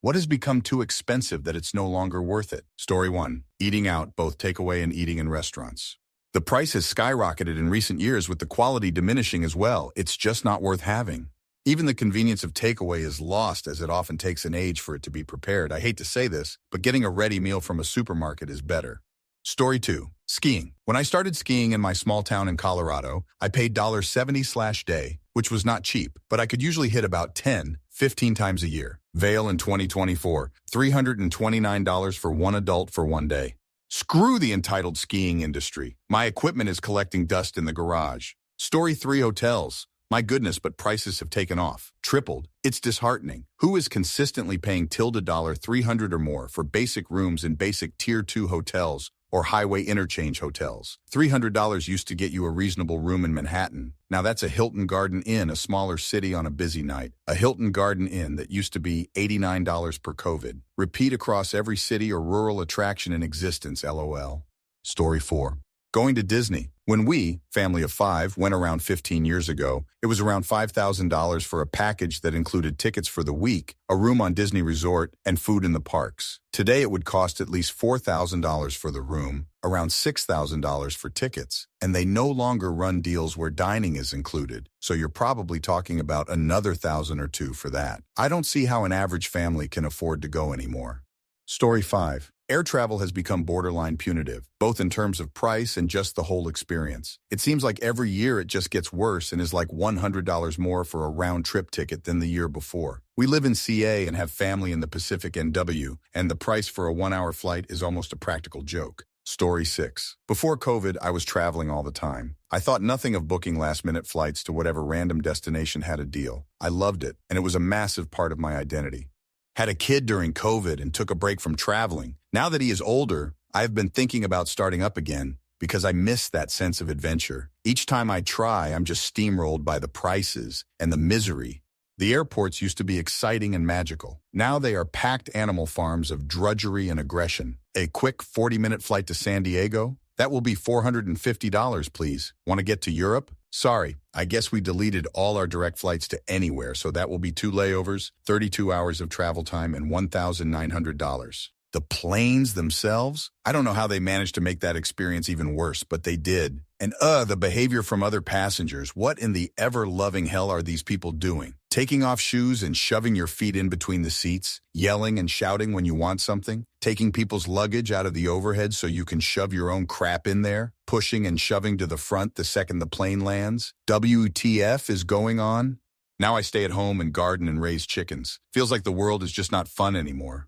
What has become too expensive that it's no longer worth it? Story 1. Eating out, both takeaway and eating in restaurants. The price has skyrocketed in recent years with the quality diminishing as well. It's just not worth having. Even the convenience of takeaway is lost as it often takes an age for it to be prepared. I hate to say this, but getting a ready meal from a supermarket is better. Story 2. Skiing. When I started skiing in my small town in Colorado, I paid $70/day, which was not cheap, but I could usually hit about 15 times a year. Vail in 2024, $329 for one adult for one day. Screw the entitled skiing industry. My equipment is collecting dust in the garage. Story 3. Hotels. My goodness, but prices have taken off. Tripled. It's disheartening. Who is consistently paying $300 or more for basic rooms in basic Tier 2 hotels or highway interchange hotels? $300 used to get you a reasonable room in Manhattan. Now that's a Hilton Garden Inn, a smaller city on a busy night. A Hilton Garden Inn that used to be $89 per COVID. Repeat across every city or rural attraction in existence, LOL. Story 4. Going to Disney. When we, family of 5, went around 15 years ago, it was around $5,000 for a package that included tickets for the week, a room on Disney Resort, and food in the parks. Today it would cost at least $4,000 for the room, around $6,000 for tickets, and they no longer run deals where dining is included, so you're probably talking about another $1,000 or $2,000 for that. I don't see how an average family can afford to go anymore. Story 5. Air travel has become borderline punitive, both in terms of price and just the whole experience. It seems like every year it just gets worse and is like $100 more for a round-trip ticket than the year before. We live in CA and have family in the Pacific NW, and the price for a one-hour flight is almost a practical joke. Story 6. Before COVID, I was traveling all the time. I thought nothing of booking last-minute flights to whatever random destination had a deal. I loved it, and it was a massive part of my identity. Had a kid during COVID and took a break from traveling. Now that he is older, I have been thinking about starting up again because I miss that sense of adventure. Each time I try, I'm just steamrolled by the prices and the misery. The airports used to be exciting and magical. Now they are packed animal farms of drudgery and aggression. A quick 40-minute flight to San Diego? That will be $450, please. Want to get to Europe? Sorry, I guess we deleted all our direct flights to anywhere, so that will be 2 layovers, 32 hours of travel time, and $1,900. The planes themselves? I don't know how they managed to make that experience even worse, but they did. And the behavior from other passengers. What in the ever-loving hell are these people doing? Taking off shoes and shoving your feet in between the seats, yelling and shouting when you want something, taking people's luggage out of the overhead so you can shove your own crap in there, pushing and shoving to the front the second the plane lands. WTF is going on? Now I stay at home and garden and raise chickens. Feels like the world is just not fun anymore.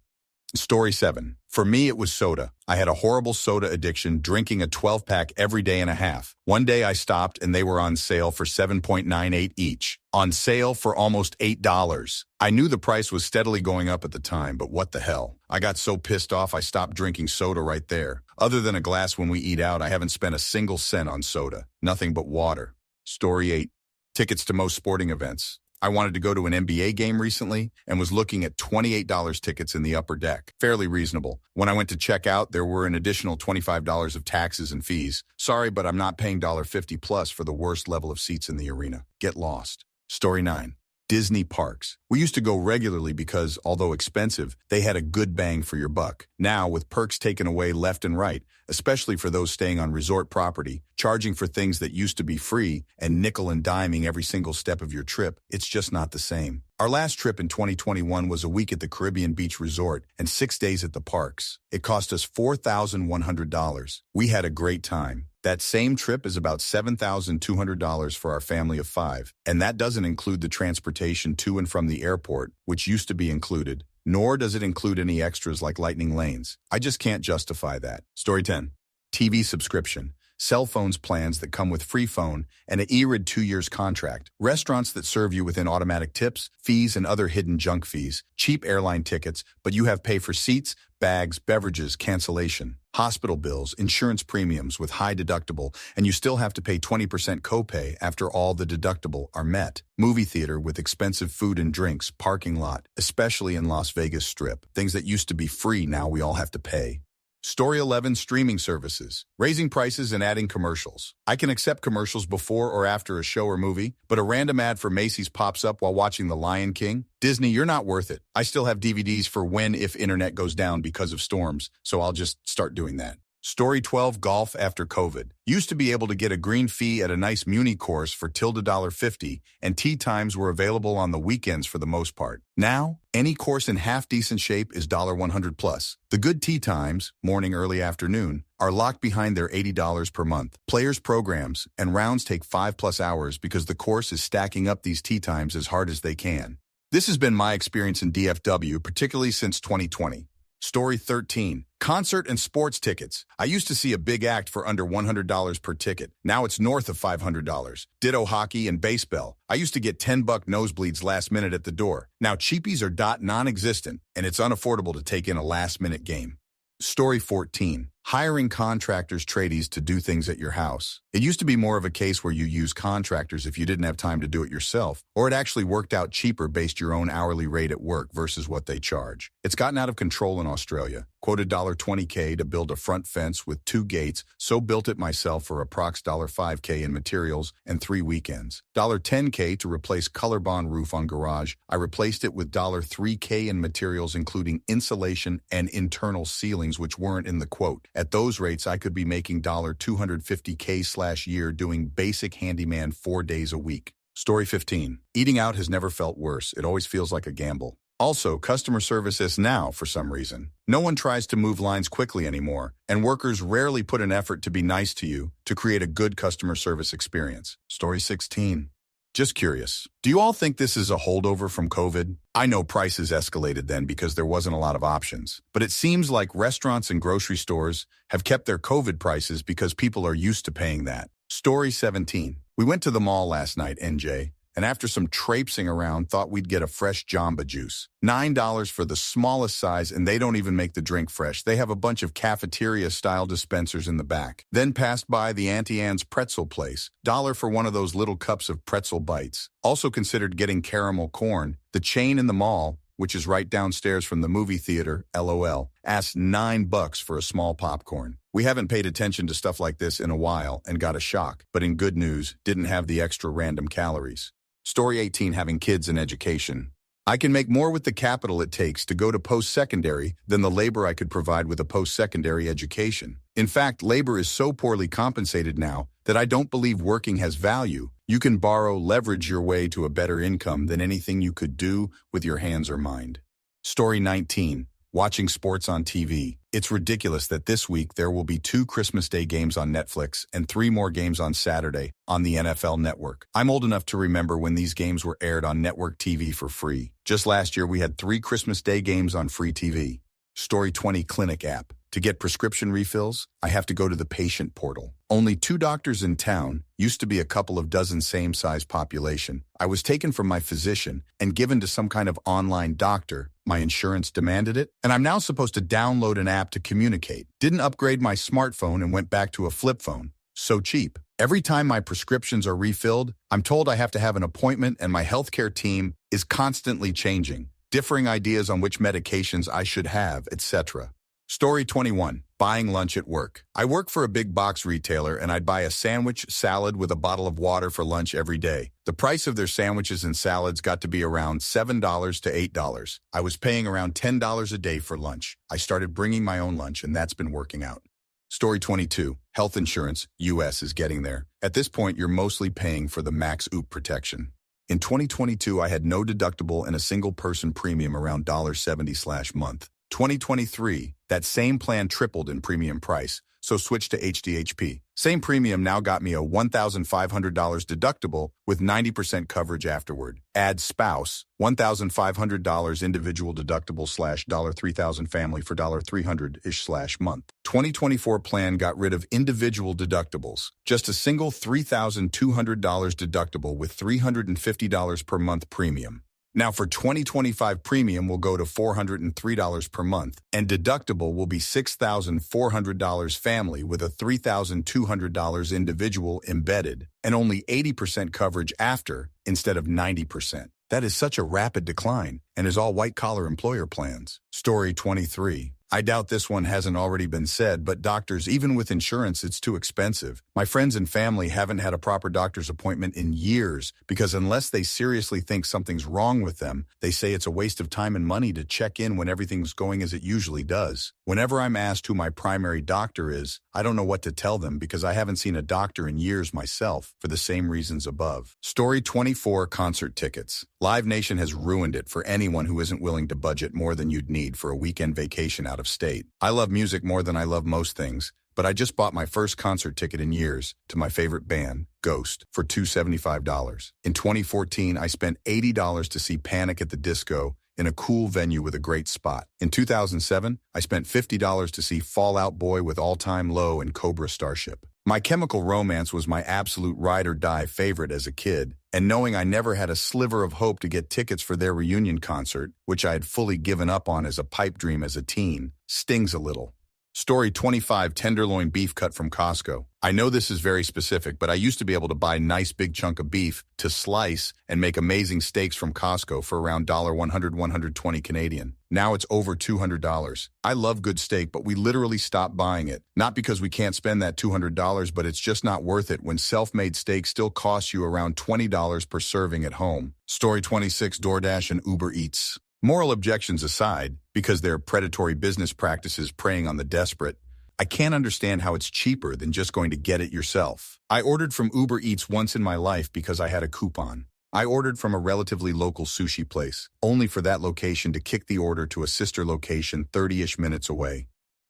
Story 7. For me, it was soda. I had a horrible soda addiction, drinking a 12-pack every day and a half. One day I stopped and they were on sale for $7.98 each. On sale for almost $8. I knew the price was steadily going up at the time, but what the hell? I got so pissed off I stopped drinking soda right there. Other than a glass when we eat out, I haven't spent a single cent on soda. Nothing but water. Story 8. Tickets to most sporting events. I wanted to go to an NBA game recently and was looking at $28 tickets in the upper deck. Fairly reasonable. When I went to check out, there were an additional $25 of taxes and fees. Sorry, but I'm not paying $50 plus for the worst level of seats in the arena. Get lost. Story 9. Disney parks. We used to go regularly because, although expensive, they had a good bang for your buck. Now, with perks taken away left and right, especially for those staying on resort property, charging for things that used to be free, and nickel and diming every single step of your trip, it's just not the same. Our last trip in 2021 was a week at the Caribbean Beach Resort and 6 days at the parks. It cost us $4,100. We had a great time. That same trip is about $7,200 for our family of 5, and that doesn't include the transportation to and from the airport, which used to be included, nor does it include any extras like lightning lanes. I just can't justify that. Story 10. TV subscription. Cell phones plans that come with free phone and an E-RID 2 years contract. Restaurants that serve you within automatic tips, fees, and other hidden junk fees. Cheap airline tickets, but you have pay for seats, bags, beverages, cancellation. Hospital bills, insurance premiums with high deductible, and you still have to pay 20% copay after all the deductible are met. Movie theater with expensive food and drinks, parking lot, especially in Las Vegas Strip. Things that used to be free, now we all have to pay. Story 11, streaming services. Raising prices and adding commercials. I can accept commercials before or after a show or movie, but a random ad for Macy's pops up while watching The Lion King? Disney, you're not worth it. I still have DVDs for when if internet goes down because of storms, so I'll just start doing that. Story 12, golf after COVID. Used to be able to get a green fee at a nice Muni course for $1.50, and tee times were available on the weekends for the most part. Now, any course in half-decent shape is $100 plus. The good tee times, morning, early afternoon, are locked behind their $80 per month. Players' programs and rounds take 5+ hours because the course is stacking up these tee times as hard as they can. This has been my experience in DFW, particularly since 2020. Story 13, concert and sports tickets. I used to see a big act for under $100 per ticket. Now it's north of $500. Ditto hockey and baseball. I used to get $10 nosebleeds last minute at the door. Now cheapies are non-existent, and it's unaffordable to take in a last-minute game. Story 14, hiring contractors, tradies to do things at your house. It used to be more of a case where you use contractors if you didn't have time to do it yourself, or it actually worked out cheaper based your own hourly rate at work versus what they charge. It's gotten out of control in Australia. Quoted $20K to build a front fence with 2 gates, so built it myself for approx $5K in materials and 3 weekends. $10K to replace ColorBond roof on garage. I replaced it with $3K in materials including insulation and internal ceilings which weren't in the quote. At those rates, I could be making $250K/year doing basic handyman 4 days a week. Story 15. Eating out has never felt worse. It always feels like a gamble. Also, customer service is now for some reason. No one tries to move lines quickly anymore, and workers rarely put an effort to be nice to you to create a good customer service experience. Story 16. Just curious, do you all think this is a holdover from COVID? I know prices escalated then because there wasn't a lot of options, but it seems like restaurants and grocery stores have kept their COVID prices because people are used to paying that. Story 17. We went to the mall last night, NJ, and after some traipsing around, thought we'd get a fresh Jamba Juice. $9 for the smallest size, and they don't even make the drink fresh. They have a bunch of cafeteria-style dispensers in the back. Then passed by the Auntie Anne's pretzel place. $1 for one of those little cups of pretzel bites. Also considered getting caramel corn. The chain in the mall, which is right downstairs from the movie theater, LOL, asked $9 for a small popcorn. We haven't paid attention to stuff like this in a while and got a shock, but in good news, didn't have the extra random calories. Story 18, having kids in education. I can make more with the capital it takes to go to post-secondary than the labor I could provide with a post-secondary education. In fact, labor is so poorly compensated now that I don't believe working has value. You can leverage your way to a better income than anything you could do with your hands or mind. Story 19, watching sports on TV. It's ridiculous that this week there will be 2 Christmas Day games on Netflix and 3 more games on Saturday on the NFL Network. I'm old enough to remember when these games were aired on network TV for free. Just last year, we had 3 Christmas Day games on free TV. Story 20, Clinic app. To get prescription refills, I have to go to the patient portal. Only 2 doctors in town, used to be a couple of dozen same-size population. I was taken from my physician and given to some kind of online doctor. My insurance demanded it, and I'm now supposed to download an app to communicate. Didn't upgrade my smartphone and went back to a flip phone. So cheap. Every time my prescriptions are refilled, I'm told I have to have an appointment, and my healthcare team is constantly changing, differing ideas on which medications I should have, etc. Story 21, buying lunch at work. I work for a big box retailer, and I'd buy a sandwich, salad with a bottle of water for lunch every day. The price of their sandwiches and salads got to be around $7 to $8. I was paying around $10 a day for lunch. I started bringing my own lunch, and that's been working out. Story 22, health insurance, US is getting there. At this point, you're mostly paying for the max OOP protection. In 2022, I had no deductible and a single-person premium around $70/month. 2023, that same plan tripled in premium price, so switched to HDHP. Same premium now got me a $1,500 deductible with 90% coverage afterward. Add spouse, $1,500 individual deductible / $3,000 family for $300-ish/month. 2024 plan got rid of individual deductibles. Just a single $3,200 deductible with $350 per month premium. Now for 2025 premium will go to $403 per month, and deductible will be $6,400 family with a $3,200 individual embedded, and only 80% coverage after instead of 90%. That is such a rapid decline and is all white-collar employer plans. Story 23. I doubt this one hasn't already been said, but doctors, even with insurance, it's too expensive. My friends and family haven't had a proper doctor's appointment in years because unless they seriously think something's wrong with them, they say it's a waste of time and money to check in when everything's going as it usually does. Whenever I'm asked who my primary doctor is, I don't know what to tell them because I haven't seen a doctor in years myself for the same reasons above. Story 24, concert tickets. Live Nation has ruined it for anyone who isn't willing to budget more than you'd need for a weekend vacation out of state. I love music more than I love most things, but I just bought my first concert ticket in years to my favorite band, Ghost, for $275. In 2014, I spent $80 to see Panic at the Disco in a cool venue with a great spot. In 2007, I spent $50 to see Fall Out Boy with All Time Low and Cobra Starship. My Chemical Romance was my absolute ride-or-die favorite as a kid, and knowing I never had a sliver of hope to get tickets for their reunion concert, which I had fully given up on as a pipe dream as a teen, stings a little. Story 25, tenderloin beef cut from Costco. I know this is very specific, but I used to be able to buy a nice big chunk of beef to slice and make amazing steaks from Costco for around $100, $120 Canadian. Now it's over $200. I love good steak, but we literally stopped buying it. Not because we can't spend that $200, but it's just not worth it when self-made steak still costs you around $20 per serving at home. Story 26, DoorDash and Uber Eats. Moral objections aside, because they're predatory business practices preying on the desperate, I can't understand how it's cheaper than just going to get it yourself. I ordered from Uber Eats once in my life because I had a coupon. I ordered from a relatively local sushi place, only for that location to kick the order to a sister location 30-ish minutes away.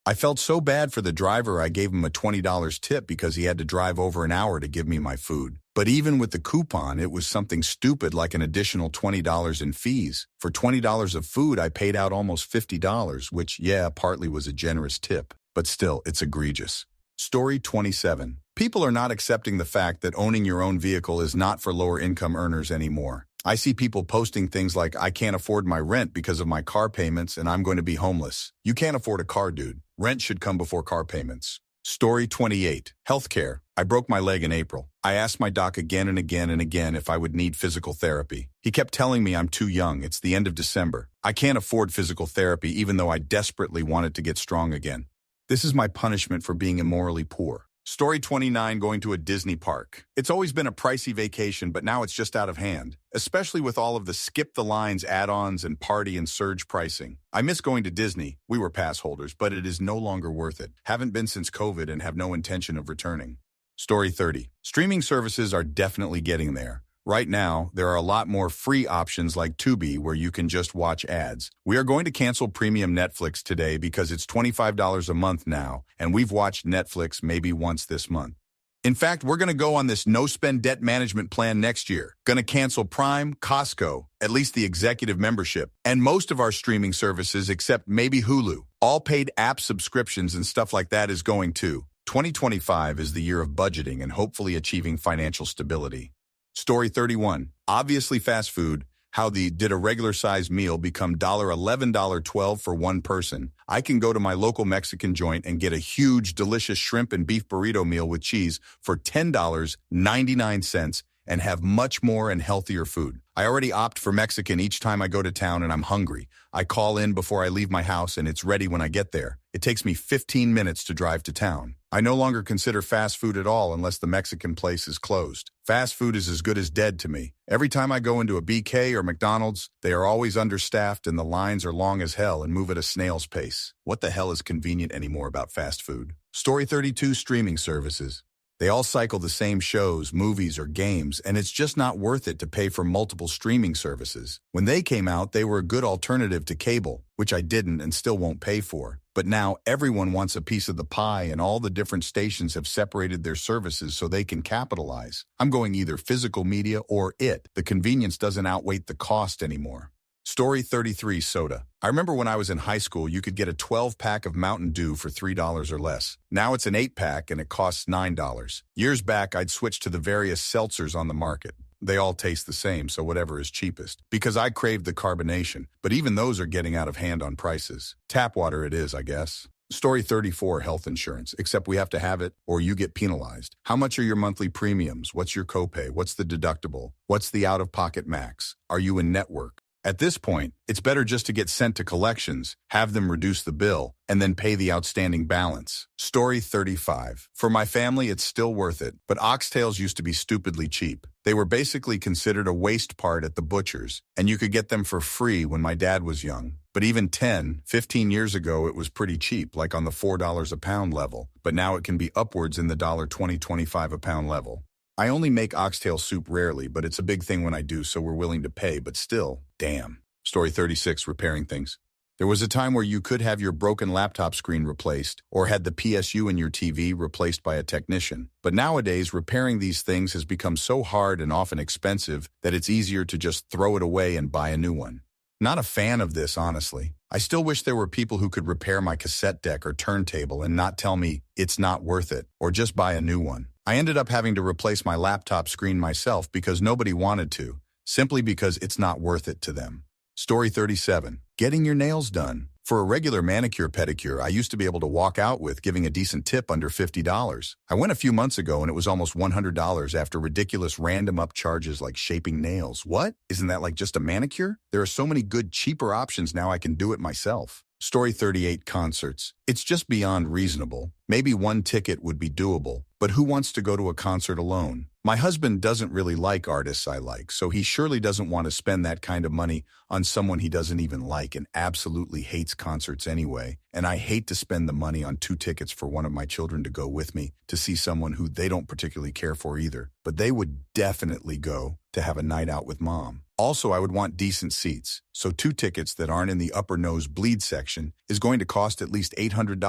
I felt so bad for the driver I gave him a $20 tip because he had to drive over an hour to give me my food. But even with the coupon, it was something stupid like an additional $20 in fees. For $20 of food, I paid out almost $50, which, yeah, partly was a generous tip. But still, it's egregious. Story 27. People are not accepting the fact that owning your own vehicle is not for lower-income earners anymore. I see people posting things like, I can't afford my rent because of my car payments and I'm going to be homeless. You can't afford a car, dude. Rent should come before car payments. Story 28. Healthcare. I broke my leg in April. I asked my doc again and again and again if I would need physical therapy. He kept telling me I'm too young. It's the end of December. I can't afford physical therapy even though I desperately wanted to get strong again. This is my punishment for being immorally poor. Story 29, going to a Disney park. It's always been a pricey vacation, but now it's just out of hand, especially with all of the skip-the-lines add-ons and party and surge pricing. I miss going to Disney. We were pass holders, but it is no longer worth it. Haven't been since COVID and have no intention of returning. Story 30. Streaming services are definitely getting there. Right now, there are a lot more free options like Tubi where you can just watch ads. We are going to cancel premium Netflix today because it's $25 a month now, and we've watched Netflix maybe once this month. In fact, we're going to go on this no-spend debt management plan next year. Going to cancel Prime, Costco, at least the executive membership, and most of our streaming services except maybe Hulu. All paid app subscriptions and stuff like that is going too. 2025 is the year of budgeting and hopefully achieving financial stability. Story 31. Obviously fast food. How did a regular-sized meal become $11, $12 for one person? I can go to my local Mexican joint and get a huge, delicious shrimp and beef burrito meal with cheese for $10.99 and have much more and healthier food. I already opt for Mexican each time I go to town and I'm hungry. I call in before I leave my house and it's ready when I get there. It takes me 15 minutes to drive to town. I no longer consider fast food at all unless the Mexican place is closed. Fast food is as good as dead to me. Every time I go into a BK or McDonald's, they are always understaffed and the lines are long as hell and move at a snail's pace. What the hell is convenient anymore about fast food? Story 32, streaming services. They all cycle the same shows, movies, or games, and it's just not worth it to pay for multiple streaming services. When they came out, they were a good alternative to cable, which I didn't and still won't pay for. But now everyone wants a piece of the pie and all the different stations have separated their services so they can capitalize. I'm going either physical media or it. The convenience doesn't outweigh the cost anymore. Story 33, soda. I remember when I was in high school, you could get a 12-pack of Mountain Dew for $3 or less. Now it's an 8-pack and it costs $9. Years back, I'd switch to the various seltzers on the market. They all taste the same, so whatever is cheapest. Because I craved the carbonation, but even those are getting out of hand on prices. Tap water it is, I guess. Story 34, health insurance, except we have to have it or you get penalized. How much are your monthly premiums? What's your copay? What's the deductible? What's the out-of-pocket max? Are you in network? At this point, it's better just to get sent to collections, have them reduce the bill, and then pay the outstanding balance. Story 35. For my family, it's still worth it, but oxtails used to be stupidly cheap. They were basically considered a waste part at the butcher's, and you could get them for free when my dad was young. But even 10, 15 years ago, it was pretty cheap, like on the $4 a pound level, but now it can be upwards in the $20, $25 a pound level. I only make oxtail soup rarely, but it's a big thing when I do, so we're willing to pay, but still, damn. Story 36, repairing things. There was a time where you could have your broken laptop screen replaced or had the PSU in your TV replaced by a technician. But nowadays, repairing these things has become so hard and often expensive that it's easier to just throw it away and buy a new one. Not a fan of this, honestly. I still wish there were people who could repair my cassette deck or turntable and not tell me it's not worth it, or just buy a new one. I ended up having to replace my laptop screen myself because nobody wanted to, simply because it's not worth it to them. Story 37. Getting your nails done. For a regular manicure pedicure, I used to be able to walk out with giving a decent tip under $50. I went a few months ago and it was almost $100 after ridiculous random up charges like shaping nails. What? Isn't that like just a manicure? There are so many good, cheaper options now I can do it myself. Story 38. Concerts. It's just beyond reasonable. Maybe one ticket would be doable, but who wants to go to a concert alone? My husband doesn't really like artists I like, so he surely doesn't want to spend that kind of money on someone he doesn't even like and absolutely hates concerts anyway. And I hate to spend the money on 2 tickets for one of my children to go with me to see someone who they don't particularly care for either, but they would definitely go to have a night out with mom. Also, I would want decent seats, so 2 tickets that aren't in the upper nosebleed section is going to cost at least $800,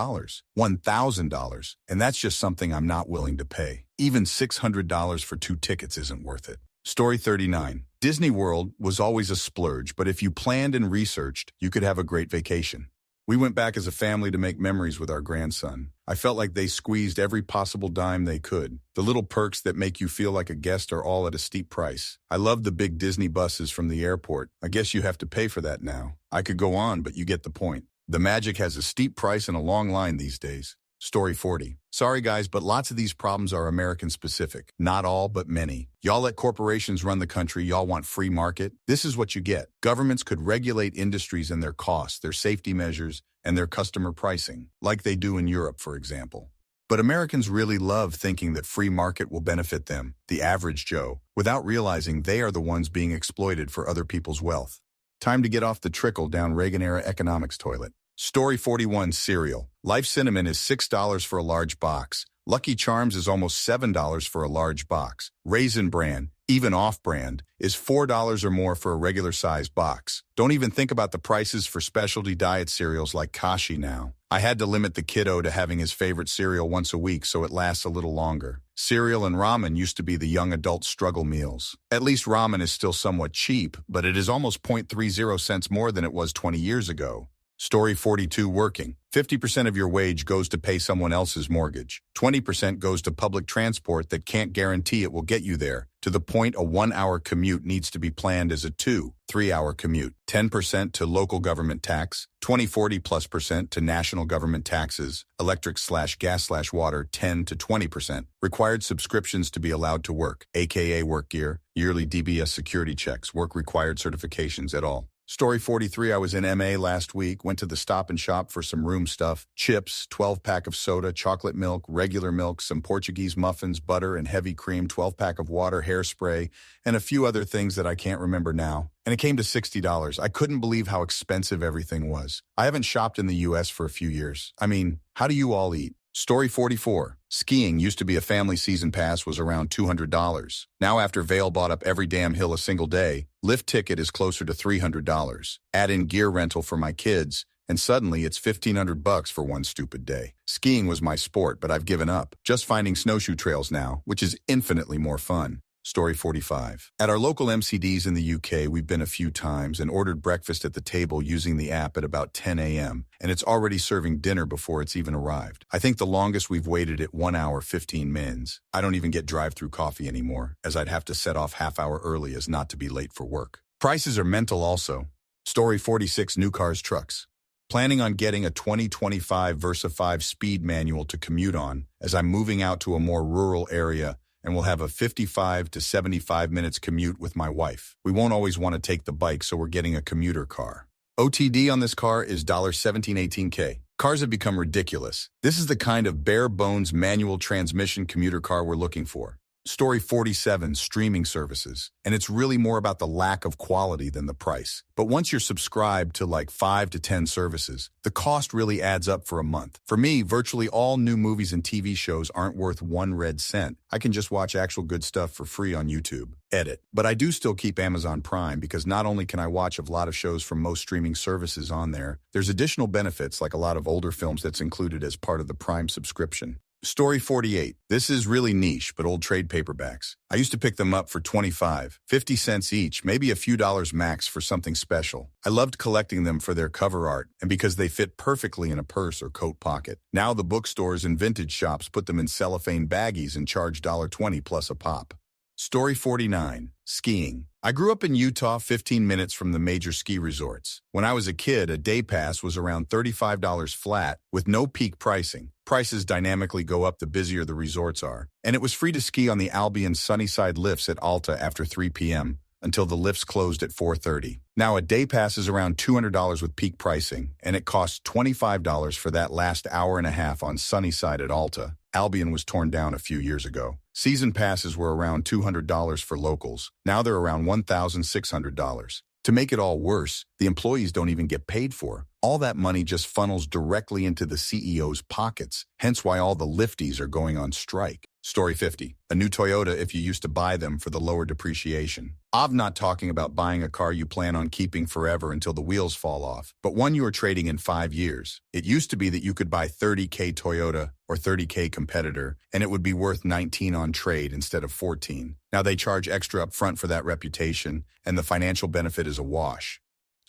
$1,000, and that's just something I'm not willing to pay. Even $600 for 2 tickets isn't worth it. Story 39. Disney World was always a splurge, but if you planned and researched, you could have a great vacation. We went back as a family to make memories with our grandson. I felt like they squeezed every possible dime they could. The little perks that make you feel like a guest are all at a steep price. I love the big Disney buses from the airport. I guess you have to pay for that now. I could go on, but you get the point. The magic has a steep price and a long line these days. Story 40. Sorry guys, but lots of these problems are American specific. Not all, but many. Y'all let corporations run the country, y'all want free market. This is what you get. Governments could regulate industries and their costs, their safety measures, and their customer pricing, like they do in Europe, for example. But Americans really love thinking that free market will benefit them, the average Joe, without realizing they are the ones being exploited for other people's wealth. Time to get off the trickle-down Reagan-era economics toilet. Story 41. Cereal. Life Cinnamon is $6 for a large box. Lucky Charms is almost $7 for a large box. Raisin Bran, even off-brand, is $4 or more for a regular-sized box. Don't even think about the prices for specialty diet cereals like Kashi now. I had to limit the kiddo to having his favorite cereal once a week so it lasts a little longer. Cereal and ramen used to be the young adult struggle meals. At least ramen is still somewhat cheap, but it is almost 0.30 cents more than it was 20 years ago. Story 42. Working. 50% of your wage goes to pay someone else's mortgage. 20% goes to public transport that can't guarantee it will get you there, to the point a 1-hour commute needs to be planned as a 2-3-hour commute. 10% to local government tax, 20-40+% to national government taxes, electric/gas/water 10 to 20%. Required subscriptions to be allowed to work, aka work gear, yearly DBS security checks, work required certifications et al. Story 43. I was in MA last week, went to the Stop and Shop for some room stuff, chips, 12-pack of soda, chocolate milk, regular milk, some Portuguese muffins, butter and heavy cream, 12-pack of water, hairspray, and a few other things that I can't remember now. And it came to $60. I couldn't believe how expensive everything was. I haven't shopped in the US for a few years. I mean, how do you all eat? Story 44. Skiing used to be a family season pass was around $200. Now after Vail bought up every damn hill a single day, lift ticket is closer to $300. Add in gear rental for my kids, and suddenly it's $1,500 for one stupid day. Skiing was my sport, but I've given up. Just finding snowshoe trails now, which is infinitely more fun. Story 45. At our local MCDs in the UK, we've been a few times and ordered breakfast at the table using the app at about 10 a.m., and it's already serving dinner before it's even arrived. I think the longest we've waited at 1 hour 15 mins. I don't even get drive-through coffee anymore, as I'd have to set off half hour early as not to be late for work. Prices are mental also. Story 46. New cars, trucks. Planning on getting a 2025 Versa 5 speed manual to commute on, as I'm moving out to a more rural area and we'll have a 55 to 75 minutes commute with my wife. We won't always want to take the bike, so we're getting a commuter car. OTD on this car is $1718K. Cars have become ridiculous. This is the kind of bare-bones manual transmission commuter car we're looking for. Story 47, streaming services. And it's really more about the lack of quality than the price. But once you're subscribed to like 5 to 10 services, the cost really adds up for a month. For me, virtually all new movies and TV shows aren't worth 1 red cent. I can just watch actual good stuff for free on YouTube. Edit. But I do still keep Amazon Prime because not only can I watch a lot of shows from most streaming services on there, there's additional benefits like a lot of older films that's included as part of the Prime subscription. Story 48. This is really niche, but old trade paperbacks. I used to pick them up for 25, 50 cents each, maybe a few dollars max for something special. I loved collecting them for their cover art and because they fit perfectly in a purse or coat pocket. Now the bookstores and vintage shops put them in cellophane baggies and charge $1.20 plus a pop. Story 49. Skiing. I grew up in Utah, 15 minutes from the major ski resorts. When I was a kid, a day pass was around $35 flat with no peak pricing. Prices dynamically go up the busier the resorts are. And it was free to ski on the Albion Sunnyside lifts at Alta after 3 p.m. until the lifts closed at 4:30. Now a day pass is around $200 with peak pricing, and it costs $25 for that last hour and a half on Sunnyside at Alta. Albion was torn down a few years ago. Season passes were around $200 for locals. Now they're around $1,600. To make it all worse, the employees don't even get paid for. All that money just funnels directly into the CEO's pockets, hence why all the lifties are going on strike. Story 50. A new Toyota if you used to buy them for the lower depreciation. I'm not talking about buying a car you plan on keeping forever until the wheels fall off, but one you are trading in 5 years. It used to be that you could buy 30K Toyota or 30K competitor, and it would be worth 19 on trade instead of 14. Now they charge extra up front for that reputation, and the financial benefit is a wash.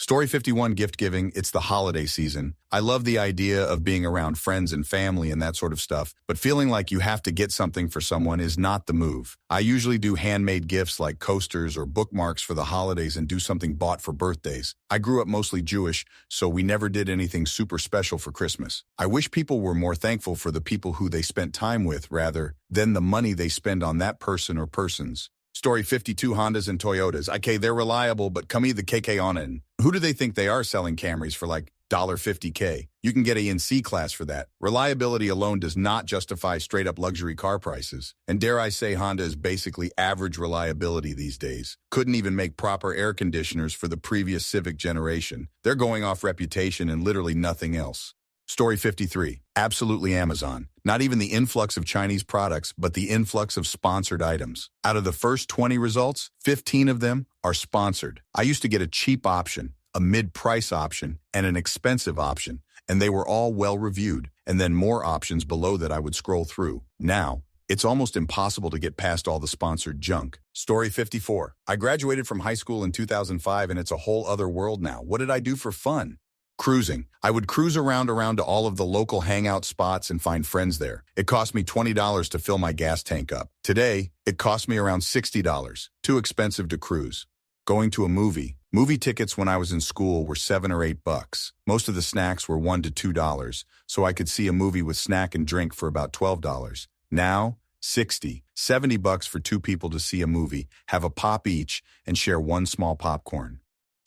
Story 51, gift giving. It's the holiday season. I love the idea of being around friends and family and that sort of stuff, but feeling like you have to get something for someone is not the move. I usually do handmade gifts like coasters or bookmarks for the holidays and do something bought for birthdays. I grew up mostly Jewish, so we never did anything super special for Christmas. I wish people were more thankful for the people who they spent time with rather than the money they spend on that person or persons. Story 52, Hondas and Toyotas. Okay, they're reliable, but come the KK on in. Who do they think they are selling Camrys for like $50K? You can get a in C-Class for that. Reliability alone does not justify straight-up luxury car prices. And dare I say Honda is basically average reliability these days. Couldn't even make proper air conditioners for the previous Civic generation. They're going off reputation and literally nothing else. Story 53. Absolutely Amazon. Not even the influx of Chinese products, but the influx of sponsored items. Out of the first 20 results, 15 of them are sponsored. I used to get a cheap option, a mid-price option, and an expensive option, and they were all well-reviewed, and then more options below that I would scroll through. Now, it's almost impossible to get past all the sponsored junk. Story 54. I graduated from high school in 2005, and it's a whole other world now. What did I do for fun? Cruising. I would cruise around to all of the local hangout spots and find friends there. It cost me $20 to fill my gas tank up. Today, it cost me around $60. Too expensive to cruise. Going to a movie. Movie tickets when I was in school were $7 or $8. Most of the snacks were $1 to $2, so I could see a movie with snack and drink for about $12. Now, $60, $70 for 2 people to see a movie, have a pop each, and share one small popcorn.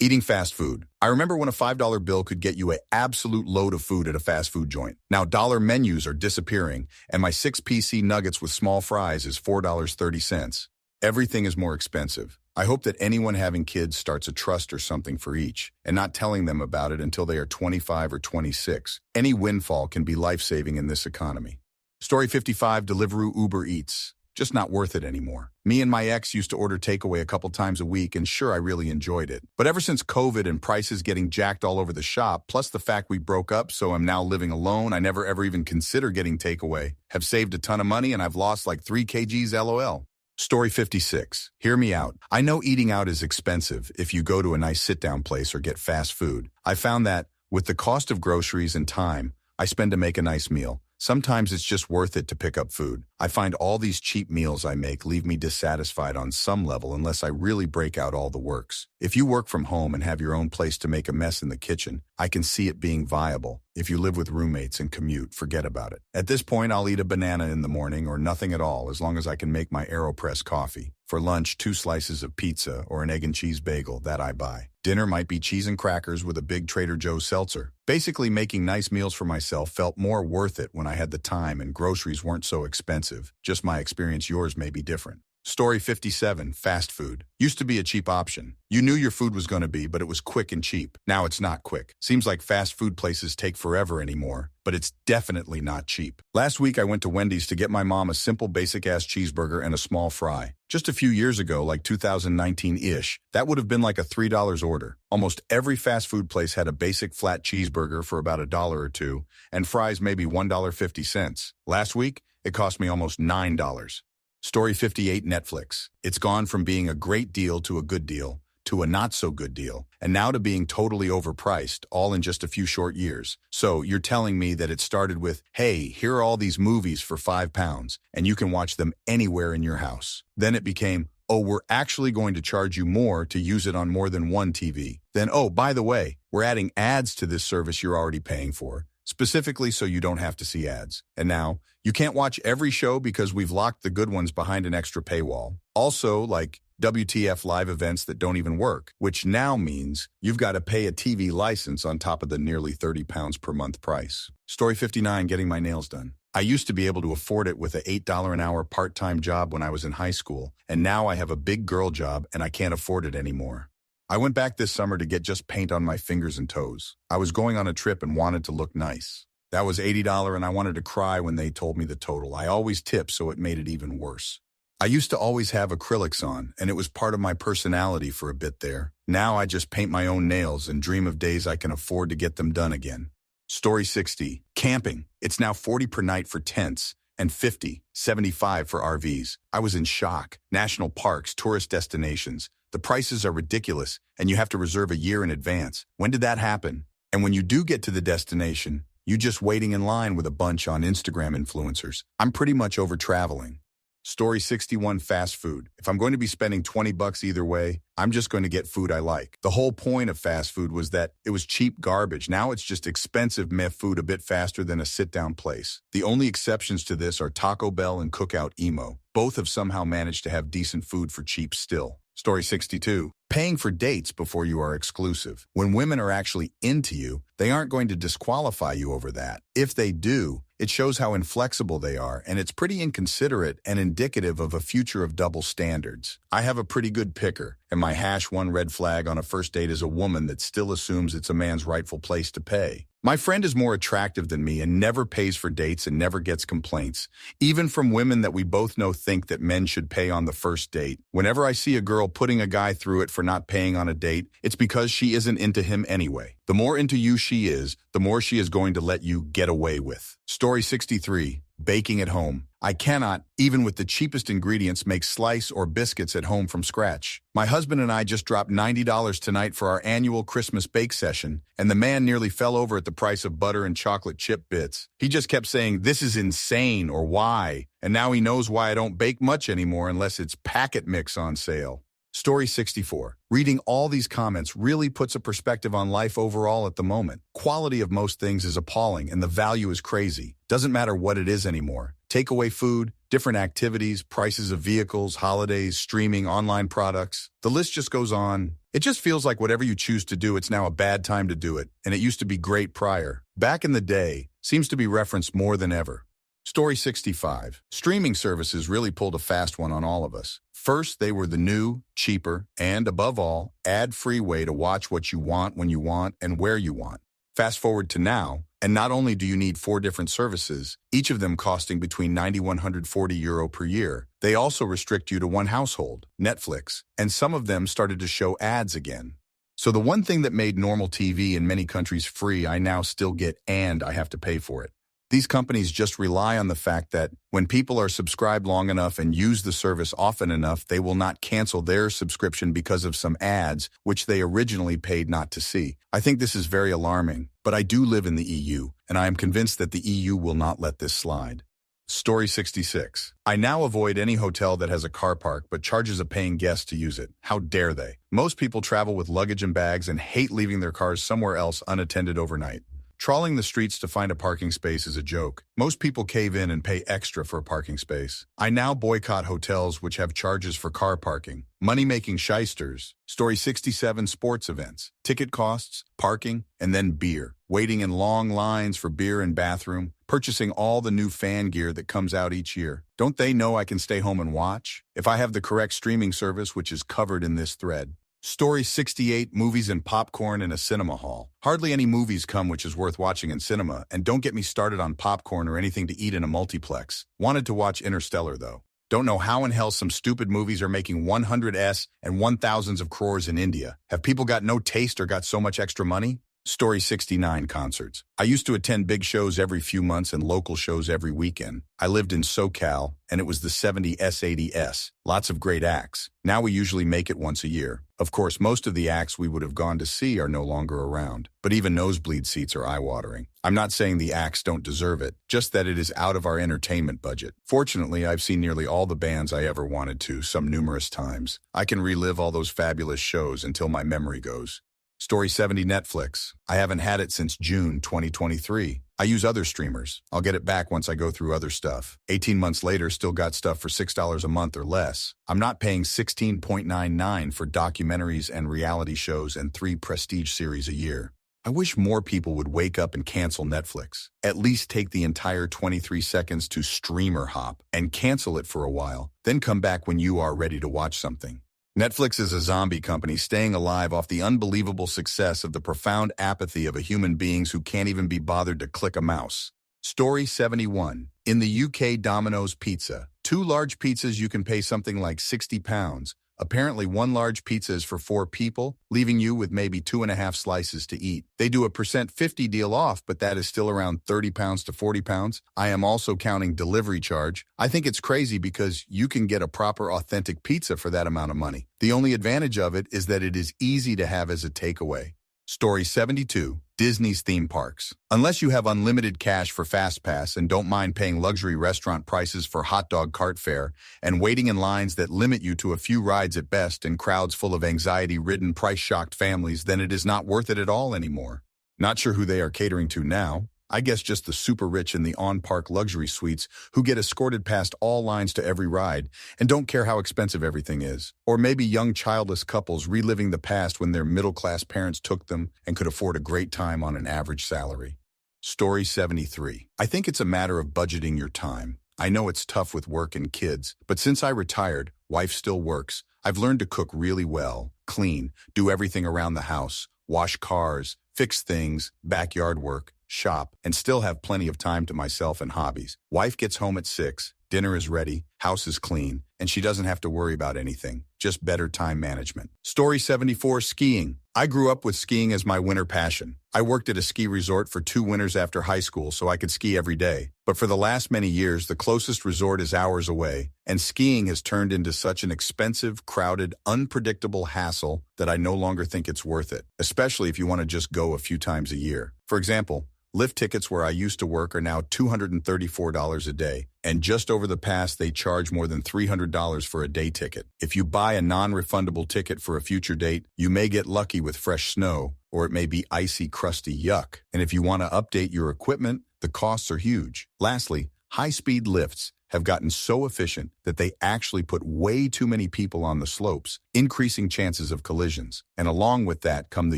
Eating fast food. I remember when a $5 bill could get you an absolute load of food at a fast food joint. Now dollar menus are disappearing, and my 6 PC nuggets with small fries is $4.30. Everything is more expensive. I hope that anyone having kids starts a trust or something for each, and not telling them about it until they are 25 or 26. Any windfall can be life-saving in this economy. Story 55, Deliveroo Uber Eats. Just not worth it anymore. Me and my ex used to order takeaway a couple times a week, and sure, I really enjoyed it. But ever since COVID and prices getting jacked all over the shop, plus the fact we broke up, so I'm now living alone, I never ever even consider getting takeaway. Have saved a ton of money, and I've lost like 3 kgs LOL. Story 56. Hear me out. I know eating out is expensive if you go to a nice sit-down place or get fast food. I found that, with the cost of groceries and time I spend to make a nice meal, Sometimes it's just worth it to pick up food. I find all these cheap meals I make leave me dissatisfied on some level unless I really break out all the works. If you work from home and have your own place to make a mess in the kitchen, I can see it being viable. If you live with roommates and commute, forget about it. At this point, I'll eat a banana in the morning or nothing at all as long as I can make my AeroPress coffee. For lunch, 2 slices of pizza or an egg and cheese bagel, that I buy. Dinner might be cheese and crackers with a big Trader Joe's seltzer. Basically, making nice meals for myself felt more worth it when I had the time and groceries weren't so expensive. Just my experience, yours may be different. Story 57, fast food. Used to be a cheap option. You knew your food was going to be, but it was quick and cheap. Now it's not quick. Seems like fast food places take forever anymore, but it's definitely not cheap. Last week I went to Wendy's to get my mom a simple basic-ass cheeseburger and a small fry. Just a few years ago, like 2019-ish, that would have been like a $3 order. Almost every fast food place had a basic flat cheeseburger for about $1 or $2, and fries maybe $1.50. Last week, it cost me almost $9. Story 58, Netflix. It's gone from being a great deal to a good deal, to a not-so-good deal, and now to being totally overpriced, all in just a few short years. So you're telling me that it started with, hey, here are all these movies for £5, and you can watch them anywhere in your house. Then it became, oh, we're actually going to charge you more to use it on more than one TV. Then, oh, by the way, we're adding ads to this service you're already paying for, specifically so you don't have to see ads. And now, you can't watch every show because we've locked the good ones behind an extra paywall. Also, like WTF live events that don't even work, which now means you've got to pay a TV license on top of the nearly £30 per month price. Story 59, getting my nails done. I used to be able to afford it with an $8 an hour part-time job when I was in high school, and now I have a big girl job and I can't afford it anymore. I went back this summer to get just paint on my fingers and toes. I was going on a trip and wanted to look nice. That was $80 and I wanted to cry when they told me the total. I always tip, so it made it even worse. I used to always have acrylics on, and it was part of my personality for a bit there. Now I just paint my own nails and dream of days I can afford to get them done again. Story 60, camping. It's now $40 per night for tents and $75 for RVs. I was in shock. National parks, tourist destinations. The prices are ridiculous, and you have to reserve a year in advance. When did that happen? And when you do get to the destination, you just waiting in line with a bunch on Instagram influencers. I'm pretty much over traveling. Story 61, fast food. If I'm going to be spending $20 either way, I'm just going to get food I like. The whole point of fast food was that it was cheap garbage. Now it's just expensive meh food a bit faster than a sit-down place. The only exceptions to this are Taco Bell and Cookout Emo. Both have somehow managed to have decent food for cheap still. Story 62, paying for dates before you are exclusive. When women are actually into you, they aren't going to disqualify you over that. If they do, it shows how inflexible they are, and it's pretty inconsiderate and indicative of a future of double standards. I have a pretty good picker, and my #1 red flag on a first date is a woman that still assumes it's a man's rightful place to pay. My friend is more attractive than me and never pays for dates and never gets complaints, even from women that we both know think that men should pay on the first date. Whenever I see a girl putting a guy through it for not paying on a date, it's because she isn't into him anyway. The more into you she is, the more she is going to let you get away with. Story 63, baking at home. I cannot, even with the cheapest ingredients, make slice or biscuits at home from scratch. My husband and I just dropped $90 tonight for our annual Christmas bake session, and the man nearly fell over at the price of butter and chocolate chip bits. He just kept saying, "This is insane," or "Why?" And now he knows why I don't bake much anymore unless it's packet mix on sale. Story 64. Reading all these comments really puts a perspective on life overall at the moment. Quality of most things is appalling and the value is crazy. Doesn't matter what it is anymore. Takeaway food, different activities, prices of vehicles, holidays, streaming, online products. The list just goes on. It just feels like whatever you choose to do, it's now a bad time to do it, and it used to be great prior. Back in the day, seems to be referenced more than ever. Story 65. Streaming services really pulled a fast one on all of us. First, they were the new, cheaper, and above all, ad-free way to watch what you want when you want and where you want. Fast forward to now, and not only do you need 4 different services, each of them costing between €90–140 per year, they also restrict you to one household, Netflix, and some of them started to show ads again. So the one thing that made normal TV in many countries free, I now still get and I have to pay for it. These companies just rely on the fact that when people are subscribed long enough and use the service often enough, they will not cancel their subscription because of some ads, which they originally paid not to see. I think this is very alarming. But I do live in the EU, and I am convinced that the EU will not let this slide. Story 66. I now avoid any hotel that has a car park but charges a paying guest to use it. How dare they? Most people travel with luggage and bags and hate leaving their cars somewhere else unattended overnight. Trawling the streets to find a parking space is a joke. Most people cave in and pay extra for a parking space. I now boycott hotels which have charges for car parking. Money-making shysters. Story 67. Sports events. Ticket costs, parking, and then beer. Waiting in long lines for beer and bathroom. Purchasing all the new fan gear that comes out each year. Don't they know I can stay home and watch? If I have the correct streaming service, which is covered in this thread. Story 68. Movies and popcorn in a cinema hall. Hardly any movies come which is worth watching in cinema, and don't get me started on popcorn or anything to eat in a multiplex. Wanted to watch Interstellar, though. Don't know how in hell some stupid movies are making 100s and 1000s of crores in India. Have people got no taste or got so much extra money? Story 69. Concerts. I used to attend big shows every few months and local shows every weekend. I lived in SoCal, and it was the 70 S80s. Lots of great acts. Now we usually make it once a year. Of course, most of the acts we would have gone to see are no longer around. But even nosebleed seats are eye-watering. I'm not saying the acts don't deserve it, just that it is out of our entertainment budget. Fortunately, I've seen nearly all the bands I ever wanted to, some numerous times. I can relive all those fabulous shows until my memory goes. Story 70. Netflix. I haven't had it since June 2023. I use other streamers. I'll get it back once I go through other stuff. 18 months later, still got stuff for $6 a month or less. I'm not paying $16.99 for documentaries and reality shows and 3 prestige series a year. I wish more people would wake up and cancel Netflix. At least take the entire 23 seconds to streamer hop and cancel it for a while, then come back when you are ready to watch something. Netflix is a zombie company staying alive off the unbelievable success of the profound apathy of human beings who can't even be bothered to click a mouse. Story 71. In the UK, Domino's Pizza. 2 large pizzas you can pay something like £60. Apparently 1 large pizza is for 4 people, leaving you with maybe 2.5 slices to eat. They do a %50 deal off, but that is still around £30 to £40. I am also counting delivery charge. I think it's crazy because you can get a proper authentic pizza for that amount of money. The only advantage of it is that it is easy to have as a takeaway. Story 72. Disney's theme parks. Unless you have unlimited cash for FastPass and don't mind paying luxury restaurant prices for hot dog cart fare and waiting in lines that limit you to a few rides at best and crowds full of anxiety-ridden, price-shocked families, then it is not worth it at all anymore. Not sure who they are catering to now. I guess just the super rich in the on-park luxury suites who get escorted past all lines to every ride and don't care how expensive everything is. Or maybe young childless couples reliving the past when their middle-class parents took them and could afford a great time on an average salary. Story 73. I think it's a matter of budgeting your time. I know it's tough with work and kids, but since I retired, wife still works, I've learned to cook really well, clean, do everything around the house, wash cars, fix things, backyard work, shop, and still have plenty of time to myself and hobbies. Wife gets home at 6, dinner is ready, house is clean, and she doesn't have to worry about anything, just better time management. Story 74. Skiing. I grew up with skiing as my winter passion. I worked at a ski resort for 2 winters after high school so I could ski every day. But for the last many years, the closest resort is hours away, and skiing has turned into such an expensive, crowded, unpredictable hassle that I no longer think it's worth it, especially if you want to just go a few times a year. For example, lift tickets where I used to work are now $234 a day, and just over the past they charge more than $300 for a day ticket. If you buy a non-refundable ticket for a future date, you may get lucky with fresh snow, or it may be icy, crusty yuck. And if you want to update your equipment, the costs are huge. Lastly, high-speed lifts have gotten so efficient that they actually put way too many people on the slopes, increasing chances of collisions. And along with that come the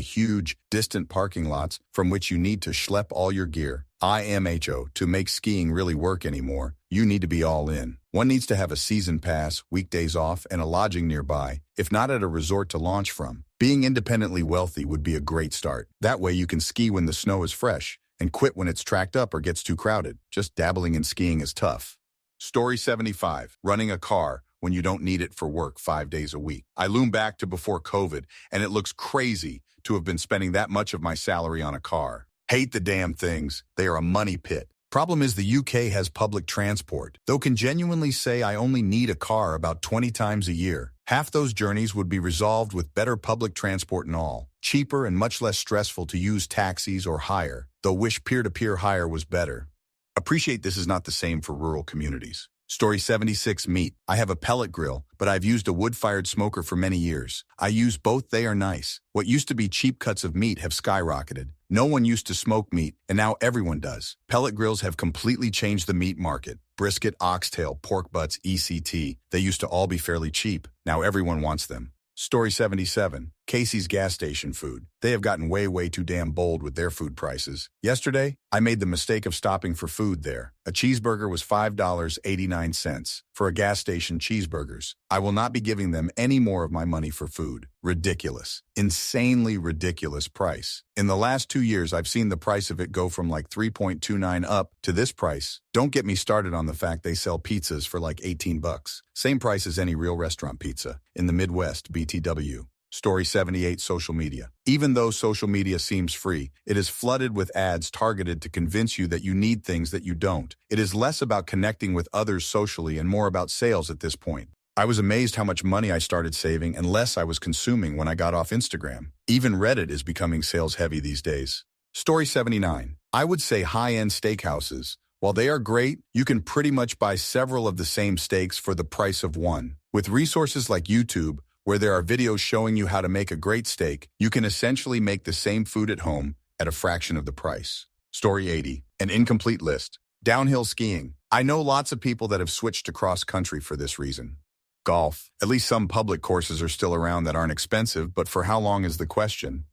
huge, distant parking lots from which you need to schlep all your gear. IMHO, to make skiing really work anymore, you need to be all in. One needs to have a season pass, weekdays off, and a lodging nearby, if not at a resort to launch from. Being independently wealthy would be a great start. That way you can ski when the snow is fresh and quit when it's tracked up or gets too crowded. Just dabbling in skiing is tough. Story 75. Running a car when you don't need it for work 5 days a week. I loom back to before COVID, and it looks crazy to have been spending that much of my salary on a car. Hate the damn things. They are a money pit. Problem is the UK has public transport, though can genuinely say I only need a car about 20 times a year. Half those journeys would be resolved with better public transport and all, cheaper and much less stressful to use taxis or hire, though wish peer-to-peer hire was better. Appreciate this is not the same for rural communities. Story 76 Meat. I have a pellet grill, but I've used a wood-fired smoker for many years. I use both, they are nice. What used to be cheap cuts of meat have skyrocketed. No one used to smoke meat, and now everyone does. Pellet grills have completely changed the meat market. Brisket, oxtail, pork butts, ECT. They used to all be fairly cheap. Now everyone wants them. Story 77. Casey's gas station food. They have gotten way too damn bold with their food prices. Yesterday, I made the mistake of stopping for food there. A cheeseburger was $5.89 for a gas station cheeseburgers. I will not be giving them any more of my money for food. Ridiculous. Insanely ridiculous price. In the last 2 years, I've seen the price of it go from like $3.29 up to this price. Don't get me started on the fact they sell pizzas for like 18 bucks. Same price as any real restaurant pizza. In the Midwest, BTW. Story 78 Social media. Even though social media seems free, it is flooded with ads targeted to convince you that you need things that you don't. It is less about connecting with others socially and more about sales at this point. I was amazed how much money I started saving and less I was consuming when I got off Instagram. Even Reddit is becoming sales heavy these days. Story 79. I would say high-end steakhouses. While they are great, you can pretty much buy several of the same steaks for the price of one. With resources like YouTube, where there are videos showing you how to make a great steak, you can essentially make the same food at home at a fraction of the price. Story 80. An incomplete list. Downhill skiing. I know lots of people that have switched to cross-country for this reason. Golf. At least some public courses are still around that aren't expensive, but for how long is the question?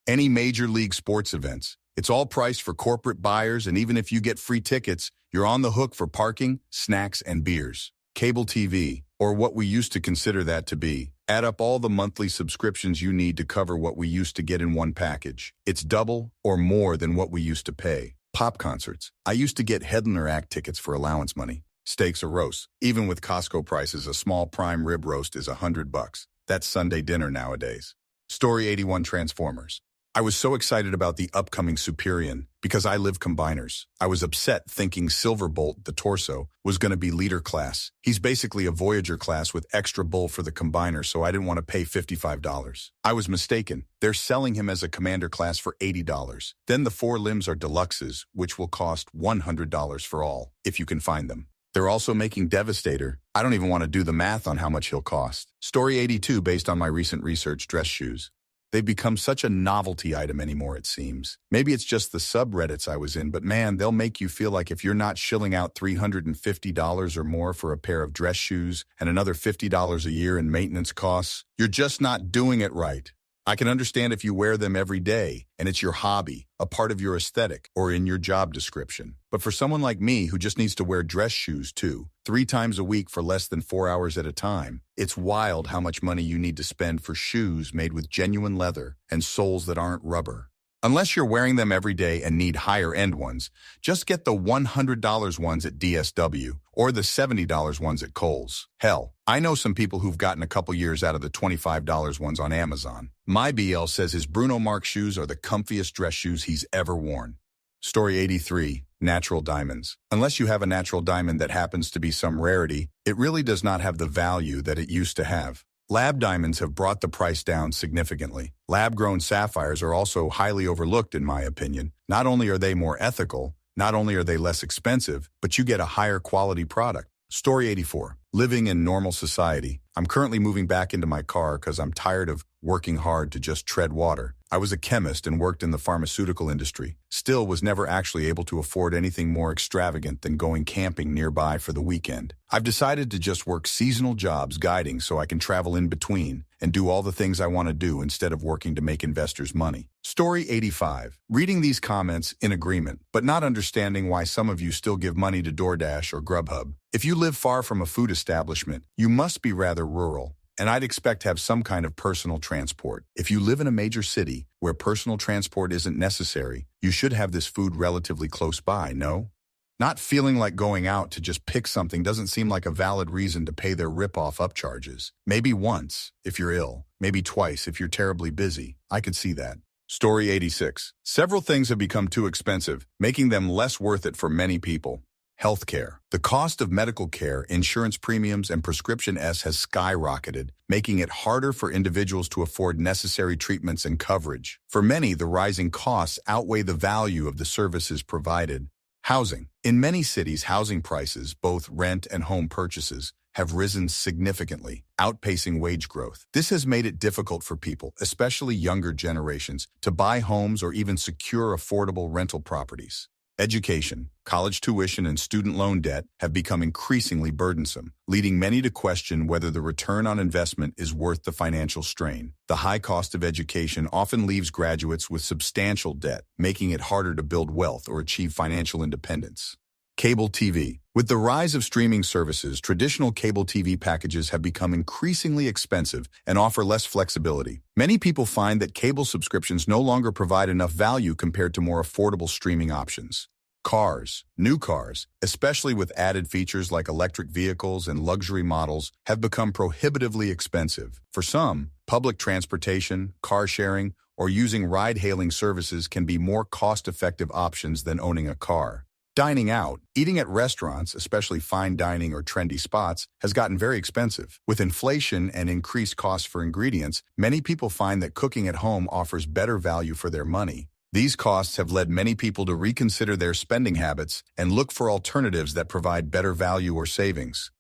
Any major league sports events. It's all priced for corporate buyers, and even if you get free tickets, you're on the hook for parking, snacks, and beers. Cable TV, or what we used to consider that to be. Add up all the monthly subscriptions you need to cover what we used to get in one package. It's double or more than what we used to pay. Pop concerts. I used to get Headliner Act tickets for allowance money. Steaks or roasts. Even with Costco prices, a small prime rib roast is $100. That's Sunday dinner nowadays. Story 81 Transformers. I was so excited about the upcoming Superion because I live combiners. I was upset thinking Silverbolt, the torso, was going to be leader class. He's basically a Voyager class with extra bull for the combiner, so I didn't want to pay $55. I was mistaken. They're selling him as a commander class for $80. Then the 4 limbs are deluxes, which will cost $100 for all, if you can find them. They're also making Devastator. I don't even want to do the math on how much he'll cost. Story 82 based on my recent research, dress shoes. They've become such a novelty item anymore, it seems. Maybe it's just the subreddits I was in, but man, they'll make you feel like if you're not shilling out $350 or more for a pair of dress shoes and another $50 a year in maintenance costs, you're just not doing it right. I can understand if you wear them every day and it's your hobby, a part of your aesthetic, or in your job description. But for someone like me who just needs to wear dress shoes 2-3 times a week for less than 4 hours at a time, it's wild how much money you need to spend for shoes made with genuine leather and soles that aren't rubber. Unless you're wearing them every day and need higher-end ones, just get the $100 ones at DSW or the $70 ones at Kohl's. Hell, I know some people who've gotten a couple years out of the $25 ones on Amazon. My BL says his Bruno Mars shoes are the comfiest dress shoes he's ever worn. Story 83. Natural diamonds. Unless you have a natural diamond that happens to be some rarity, it really does not have the value that it used to have. Lab diamonds have brought the price down significantly. Lab-grown sapphires are also highly overlooked in my opinion. Not only are they more ethical, not only are they less expensive, but you get a higher quality product. Story 84. Living in normal society. I'm currently moving back into my car because I'm tired of working hard to just tread water. I was a chemist and worked in the pharmaceutical industry. Still was never actually able to afford anything more extravagant than going camping nearby for the weekend. I've decided to just work seasonal jobs guiding so I can travel in between and do all the things I want to do instead of working to make investors money. Story 85. Reading these comments in agreement, but not understanding why some of you still give money to DoorDash or Grubhub. If you live far from a food establishment, you must be rather rural, and I'd expect to have some kind of personal transport. If you live in a major city where personal transport isn't necessary, you should have this food relatively close by, no? Not feeling like going out to just pick something doesn't seem like a valid reason to pay their rip-off upcharges. Maybe once, if you're ill. Maybe twice, if you're terribly busy. I could see that. Story 86. Several things have become too expensive, making them less worth it for many people. Healthcare. The cost of medical care, insurance premiums, and prescription has skyrocketed, making it harder for individuals to afford necessary treatments and coverage. For many, the rising costs outweigh the value of the services provided. Housing. In many cities, housing prices, both rent and home purchases, have risen significantly, outpacing wage growth. This has made it difficult for people, especially younger generations, to buy homes or even secure affordable rental properties. Education, college tuition, and student loan debt have become increasingly burdensome, leading many to question whether the return on investment is worth the financial strain. The high cost of education often leaves graduates with substantial debt, making it harder to build wealth or achieve financial independence. Cable TV. With the rise of streaming services, traditional cable TV packages have become increasingly expensive and offer less flexibility. Many people find that cable subscriptions no longer provide enough value compared to more affordable streaming options. Cars. New cars, especially with added features like electric vehicles and luxury models, have become prohibitively expensive. For some, public transportation, car sharing, or using ride-hailing services can be more cost-effective options than owning a car. Dining out, eating at restaurants, especially fine dining or trendy spots, has gotten very expensive. With inflation and increased costs for ingredients, many people find that cooking at home offers better value for their money. These costs have led many people to reconsider their spending habits and look for alternatives that provide better value or savings.